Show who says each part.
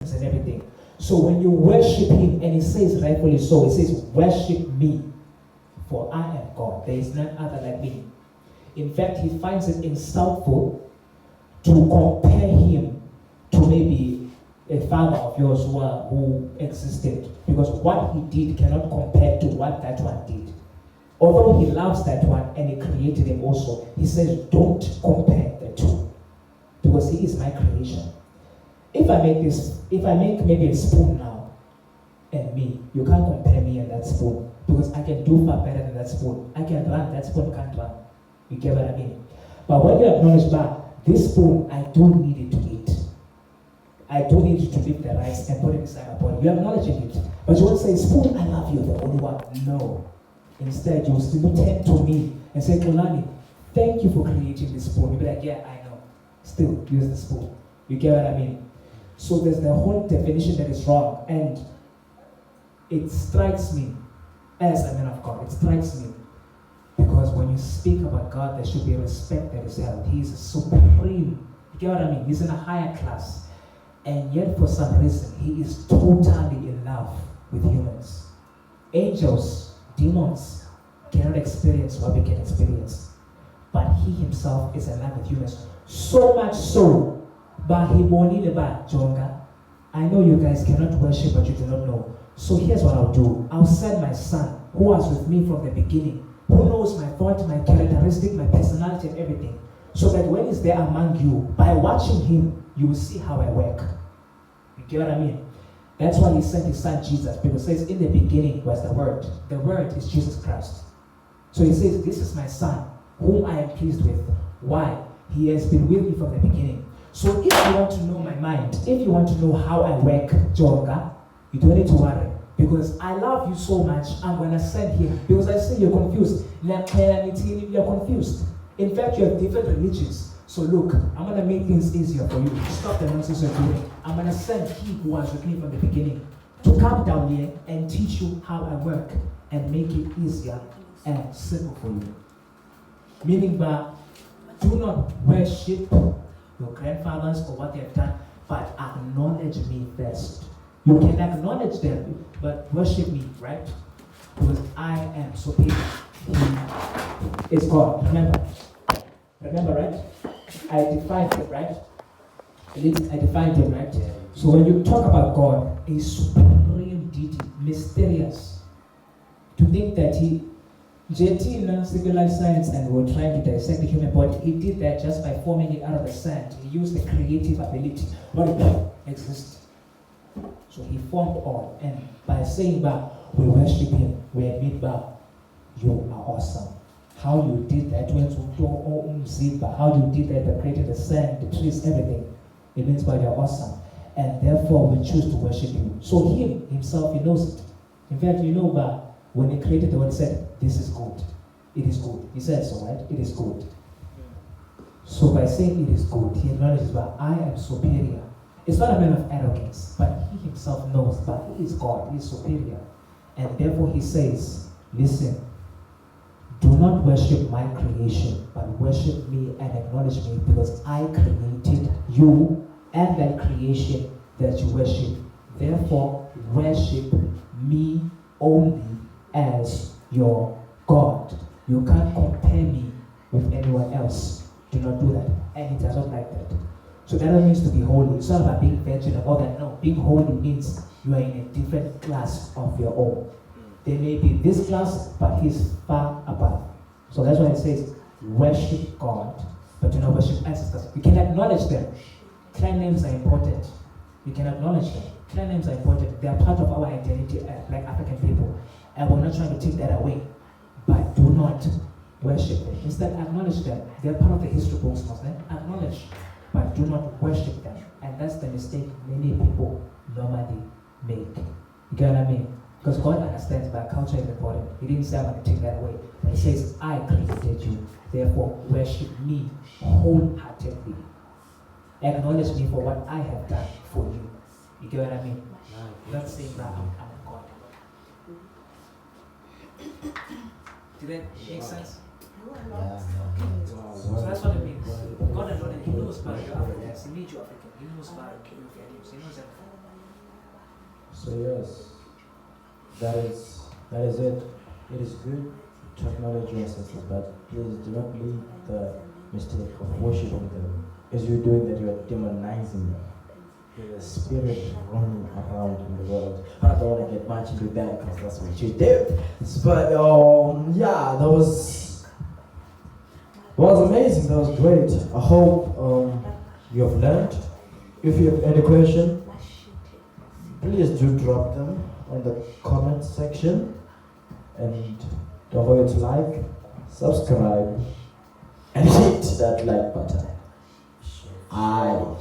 Speaker 1: and everything. So when you worship him, and he says rightfully so, he says, worship me, for I am God. There is none other like me. In fact, he finds it insultful to compare him to maybe a father of yours who existed, because what he did cannot compare to what that one did. Although he loves that one and he created him also, he says, don't compare the two, because he is my creation. If I make maybe a spoon now and me, you can't compare me and that spoon, because I can do far better than that spoon. I can run, that spoon can't run. You get what I mean? But when you acknowledge that this spoon, I do need it to eat. I do need you to lift the rice and put it inside my body. You're acknowledging it. But you won't say, spoon, I love you, the only one. No. Instead, you will still turn to me and say, Kolani, thank you for creating this spoon. You'll be like, yeah, I know. Still, use the spoon. You get what I mean? So there's the whole definition that is wrong. And it strikes me as a man of God. It strikes me. Because when you speak about God, there should be a respect that is held. He is supreme. You get what I mean? He's in a higher class. And yet, for some reason, he is totally in love with humans. Angels, demons cannot experience what we can experience. But he himself is in love with humans. So much so, but he won't need about Jonga. I know you guys cannot worship, but you do not know. So here's what I'll do. I'll send my son, who was with me from the beginning, who knows my thought, my characteristic, my personality, and everything. So that when he's there among you, by watching him, you will see how I work. You get what I mean? That's why he sent his son Jesus. Because it says, in the beginning was the Word. The Word is Jesus Christ. So he says, this is my son, whom I am pleased with. Why? He has been with me from the beginning. So if you want to know my mind, if you want to know how I work, Jonga, you don't need to worry. Because I love you so much, I'm going to send him. Because I see you're confused. You're confused. In fact, you have different religions. So look, I'm going to make things easier for you. Stop the nonsense you're doing. I'm going to send he who was with me from the beginning to come down here and teach you how I work and make it easier and simple for you. Meaning that do not worship your grandfathers or what they have done, but acknowledge me first. You can acknowledge them, but worship me, right? Because I am superior. He is God. Remember, right? I defined him, right? I defined him, right? So when you talk about God, a supreme deity, mysterious. To think that he, JT learned civilized science and we were trying to dissect the human body. He did that just by forming it out of the sand. He used the creative ability. But it exists. So he formed all. And by saying that we worship him, we admit that you are awesome. How you did that, how you did that by creating the sand, the trees, everything. It means that you're awesome. And therefore we choose to worship you. So him himself, he knows it. In fact, you know that when he created the world, he said, this is good. It is good. He said so, right? It is good. So by saying it is good, he acknowledges that I am superior. It's not a matter of arrogance, but he himself knows that he is God, he is superior. And therefore he says, listen, do not worship my creation, but worship me and acknowledge me, because I created you and that creation that you worship. Therefore, worship me only as your God. You can't compare me with anyone else. Do not do that. And he does not like that. So that means to be holy. It's not about being virgin and all that. No, being holy means you are in a different class of your own. There may be this class, but he's far above. So that's why it says, worship God, but do not worship ancestors. You can acknowledge them. Clan names are important. You can acknowledge them. Clan names are important. They are part of our identity like African people. And we're not trying to take that away. But do not worship them. Instead, acknowledge them. They're part of the history books, Muslim. Acknowledge, but do not worship them. And that's the mistake many people normally make. You get what I mean? Because God understands that culture is important. He didn't say I'm going to take that away. But he says, I created you. Therefore, worship me wholeheartedly. Acknowledge me for what I have done for you. You get what I mean? Not saying that I'm God. Did that make sense?
Speaker 2: Yeah.
Speaker 1: So that's what it means. God acknowledges, he knows about your Africans. He made you African. He knows about your values. He knows everything.
Speaker 2: So yes, that is it. It is good to acknowledge your ancestors, but please do not make the mistake of worshiping them. As you're doing that, you are demonizing them. There's a spirit running around in the world. I don't want to get much into that because that's what you did. But yeah, that was amazing. That was great. I hope you have learned. If you have any question, please do drop them on the comment section. And don't forget to like, subscribe, and hit that like button. Aye.